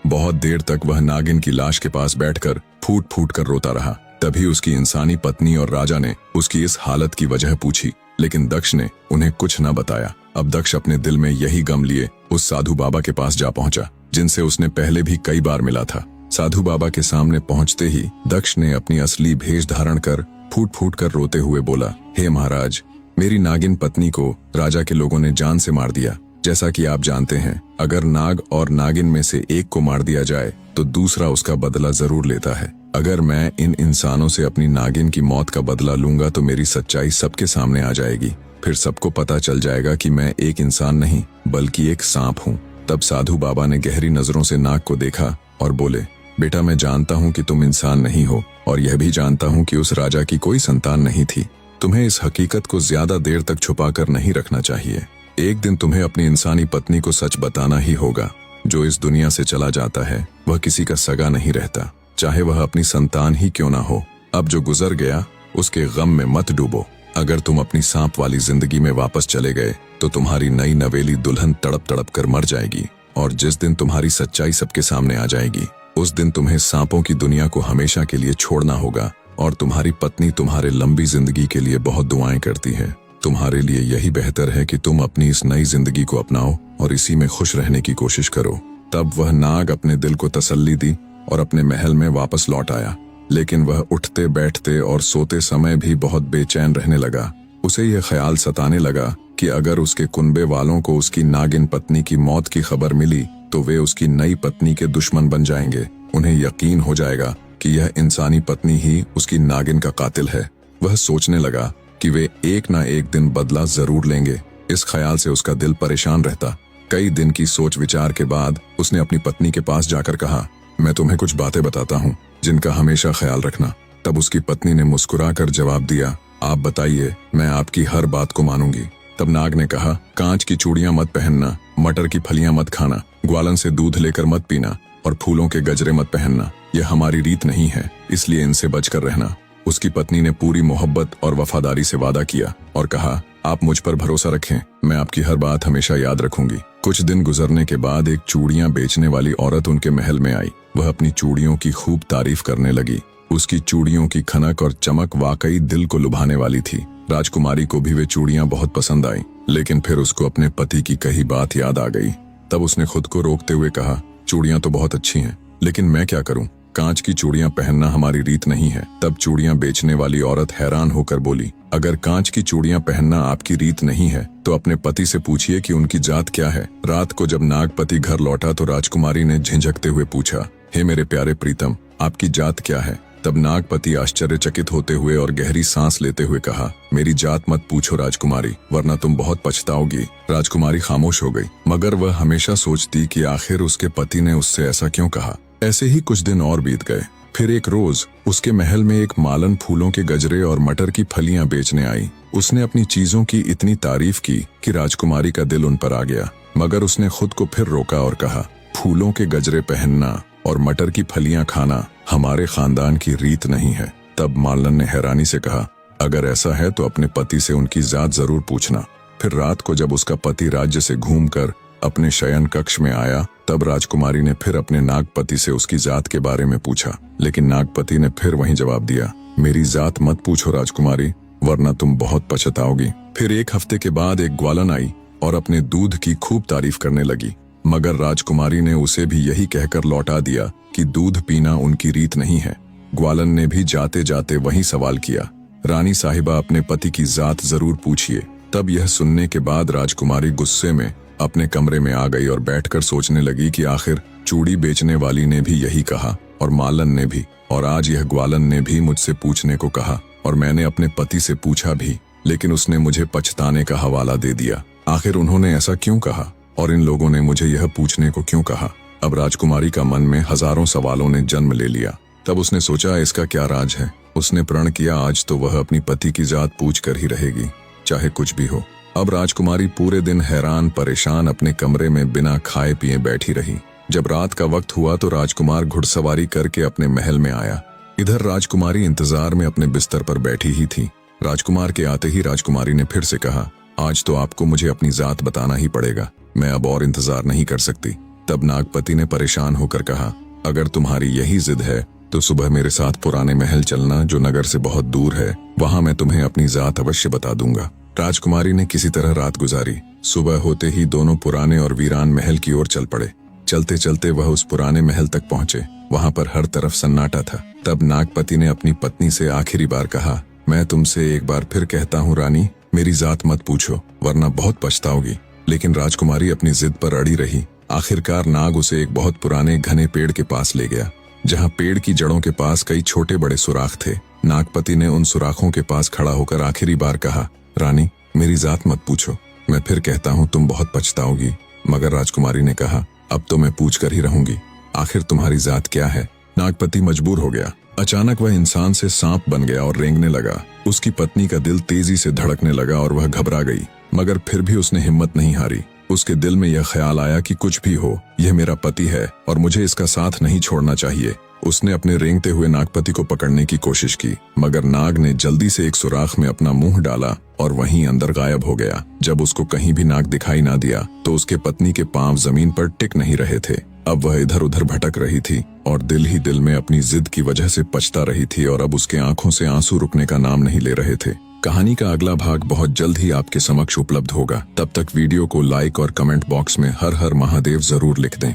बहुत देर तक वह नागिन की लाश के पास बैठकर फूट फूट कर रोता रहा। तभी उसकी इंसानी पत्नी और राजा ने उसकी इस हालत की वजह पूछी, लेकिन दक्ष ने उन्हें कुछ न बताया। अब दक्ष अपने दिल में यही गम लिए उस साधु बाबा के पास जा पहुंचा, जिनसे उसने पहले भी कई बार मिला था। साधु बाबा के सामने पहुंचते ही दक्ष ने अपनी असली भेष धारण कर फूट फूट कर रोते हुए बोला, हे महाराज, मेरी नागिन पत्नी को राजा के लोगों ने जान से मार दिया। जैसा कि आप जानते हैं, अगर नाग और नागिन में से एक को मार दिया जाए तो दूसरा उसका बदला जरूर लेता है। अगर मैं इन इंसानों से अपनी नागिन की मौत का बदला लूंगा तो मेरी सच्चाई सबके सामने आ जाएगी। फिर सबको पता चल जाएगा कि मैं एक इंसान नहीं बल्कि एक सांप हूँ। तब साधु बाबा ने गहरी नजरों से नाग को देखा और बोले, बेटा, मैं जानता हूँ कि तुम इंसान नहीं हो और यह भी जानता हूँ कि उस राजा की कोई संतान नहीं थी। तुम्हें इस हकीकत को ज्यादा देर तक छुपाकर नहीं रखना चाहिए। एक दिन तुम्हें अपनी इंसानी पत्नी को सच बताना ही होगा। जो इस दुनिया से चला जाता है वह किसी का सगा नहीं रहता, चाहे वह अपनी संतान ही क्यों ना हो। अब जो गुजर गया उसके गम में मत डूबो। अगर तुम अपनी सांप वाली जिंदगी में वापस चले गए तो तुम्हारी नई नवेली दुल्हन तड़प तड़प कर मर जाएगी, और जिस दिन तुम्हारी सच्चाई सबके सामने आ जाएगी उस दिन तुम्हें सांपों की दुनिया को हमेशा के लिए छोड़ना होगा। और तुम्हारी पत्नी तुम्हारे लंबी जिंदगी के लिए बहुत दुआएं करती है। तुम्हारे लिए यही बेहतर है कि तुम अपनी इस नई जिंदगी को अपनाओ और इसी में खुश रहने की कोशिश करो। तब वह नाग अपने दिल को तसल्ली दी और अपने महल में वापस लौट आया, लेकिन वह उठते बैठते और सोते समय भी बहुत बेचैन रहने लगा। उसे यह ख्याल सताने लगा कि अगर उसके कुनबे वालों को उसकी नागिन पत्नी की मौत की खबर मिली तो वे उसकी नई पत्नी के दुश्मन बन जाएंगे। उन्हें यकीन हो जाएगा कि यह इंसानी पत्नी ही उसकी नागिन का कातिल है। वह सोचने लगा कि वे एक ना एक दिन बदला जरूर लेंगे। इस ख्याल से उसका दिल परेशान रहता। कई दिन की सोच विचार के बाद उसने अपनी पत्नी के पास जाकर कहा, मैं तुम्हें कुछ बातें बताता हूँ जिनका हमेशा ख्याल रखना। तब उसकी पत्नी ने मुस्कुराकर जवाब दिया, आप बताइए, मैं आपकी हर बात को मानूंगी। तब नाग ने कहा, कांच की चूड़ियां मत पहनना, मटर की फलियां मत खाना, ग्वालन से दूध लेकर मत पीना और फूलों के गजरे मत पहनना। यह हमारी रीत नहीं है, इसलिए इनसे बचकर रहना। उसकी पत्नी ने पूरी मोहब्बत और वफादारी से वादा किया और कहा, आप मुझ पर भरोसा रखें, मैं आपकी हर बात हमेशा याद रखूंगी। कुछ दिन गुजरने के बाद एक चूड़ियां बेचने वाली औरत उनके महल में आई। वह अपनी चूड़ियों की खूब तारीफ करने लगी। उसकी चूड़ियों की खनक और चमक वाकई दिल को लुभाने वाली थी। राजकुमारी को भी वे चूड़ियां बहुत पसंद आई, लेकिन फिर उसको अपने पति की कही बात याद आ गई। तब उसने खुद को रोकते हुए कहा, चूड़ियां तो बहुत अच्छी हैं, लेकिन मैं क्या करूं? कांच की चूड़ियां पहनना हमारी रीत नहीं है। तब चूड़ियां बेचने वाली औरत हैरान होकर बोली, अगर कांच की चूड़ियां पहनना आपकी रीत नहीं है तो अपने पति से पूछिए कि उनकी जात क्या है। रात को जब नागपति घर लौटा तो राजकुमारी ने झिझकते हुए पूछा, हे मेरे प्यारे प्रीतम, आपकी जात क्या है? तब नागपति आश्चर्यचकित होते हुए और गहरी सांस लेते हुए कहा, मेरी जात मत पूछो राजकुमारी, वरना तुम बहुत पछताओगी। राजकुमारी खामोश हो गई, मगर वह हमेशा सोचती कि आखिर उसके पति ने उससे ऐसा क्यों कहा। ऐसे ही कुछ दिन और बीत गए। फिर एक रोज उसके महल में एक मालन फूलों के गजरे और मटर की फलियां बेचने आई। उसने अपनी चीजों की इतनी तारीफ की कि राजकुमारी का दिल उन पर आ गया, मगर उसने खुद को फिर रोका और कहा, फूलों के गजरे पहनना और मटर की फलियां खाना हमारे खानदान की रीत नहीं है। तब मालन ने हैरानी से कहा, अगर ऐसा है तो अपने पति से उनकी जात जरूर पूछना। फिर रात को जब उसका पति राज्य से घूमकर अपने शयन कक्ष में आया तब राजकुमारी ने फिर अपने नागपति से उसकी जात के बारे में पूछा, लेकिन नागपति ने फिर वही जवाब दिया, मेरी जात मत पूछो राजकुमारी, वरना तुम बहुत पछताओगी। फिर एक हफ्ते के बाद एक ग्वालन आई और अपने दूध की खूब तारीफ करने लगी, मगर राजकुमारी ने उसे भी यही कहकर लौटा दिया कि दूध पीना उनकी रीत नहीं है। ग्वालन ने भी जाते जाते वही सवाल किया, रानी साहिबा, अपने पति की जात जरूर पूछिए। तब यह सुनने के बाद राजकुमारी गुस्से में अपने कमरे में आ गई और बैठकर सोचने लगी कि आखिर चूड़ी बेचने वाली ने भी यही कहा और मालन ने भी, और आज यह ग्वालन ने भी मुझसे पूछने को कहा और मैंने अपने पति से पूछा भी, लेकिन उसने मुझे पछताने का हवाला दे दिया। आखिर उन्होंने ऐसा क्यों कहा और इन लोगों ने मुझे यह पूछने को क्यों कहा? अब राजकुमारी का मन में हजारों सवालों ने जन्म ले लिया। तब उसने सोचा, इसका क्या राज है। उसने प्रण किया, आज तो वह अपनी पति की जात पूछ कर ही रहेगी, चाहे कुछ भी हो। अब राजकुमारी पूरे दिन हैरान परेशान अपने कमरे में बिना खाए पिए बैठी रही। जब रात का वक्त हुआ तो राजकुमार घुड़सवारी करके अपने महल में आया। इधर राजकुमारी इंतजार में अपने बिस्तर पर बैठी ही थी। राजकुमार के आते ही राजकुमारी ने फिर से कहा, आज तो आपको मुझे अपनी जात बताना ही पड़ेगा, मैं अब और इंतजार नहीं कर सकती। तब नागपति ने परेशान होकर कहा, अगर तुम्हारी यही जिद है तो सुबह मेरे साथ पुराने महल चलना जो नगर से बहुत दूर है। वहां मैं तुम्हें अपनी जात अवश्य बता दूंगा। राजकुमारी ने किसी तरह रात गुजारी। सुबह होते ही दोनों पुराने और वीरान महल की ओर चल पड़े। चलते चलते वह उस पुराने महल तक पहुंचे। वहां पर हर तरफ सन्नाटा था। तब नागपति ने अपनी पत्नी से आखिरी बार कहा, मैं तुमसे एक बार फिर कहता हूँ रानी, मेरी जात मत पूछो वरना बहुत पछताओगी। लेकिन राजकुमारी अपनी जिद पर अड़ी रही। आखिरकार नाग उसे एक बहुत पुराने घने पेड़ के पास ले गया, जहाँ पेड़ की जड़ों के पास कई छोटे बड़े सुराख थे। नागपति ने उन सुराखों के पास खड़ा होकर आखिरी बार कहा, रानी मेरी जात मत पूछो, मैं फिर कहता हूँ तुम बहुत पछताओगी। मगर राजकुमारी ने कहा, अब तो मैं पूछ कर ही रहूंगी, आखिर तुम्हारी जात क्या है। नागपति मजबूर हो गया। अचानक वह इंसान से सांप बन गया और रेंगने लगा। उसकी पत्नी का दिल तेजी से धड़कने लगा और वह घबरा गई, मगर फिर भी उसने हिम्मत नहीं हारी। उसके दिल में यह ख्याल आया कि कुछ भी हो, यह मेरा पति है और मुझे इसका साथ नहीं छोड़ना चाहिए। उसने अपने रेंगते हुए नागपति को पकड़ने की कोशिश की, मगर नाग ने जल्दी से एक सुराख में अपना मुंह डाला और वहीं अंदर गायब हो गया। जब उसको कहीं भी नाग दिखाई ना दिया तो उसके पत्नी के पांव जमीन पर टिक नहीं रहे थे। अब वह इधर उधर भटक रही थी और दिल ही दिल में अपनी जिद की वजह से पछता रही थी और अब उसके आंखों से आंसू रुकने का नाम नहीं ले रहे थे। कहानी का अगला भाग बहुत जल्द ही आपके समक्ष उपलब्ध होगा। तब तक वीडियो को लाइक और कमेंट बॉक्स में हर हर महादेव जरूर लिख दें।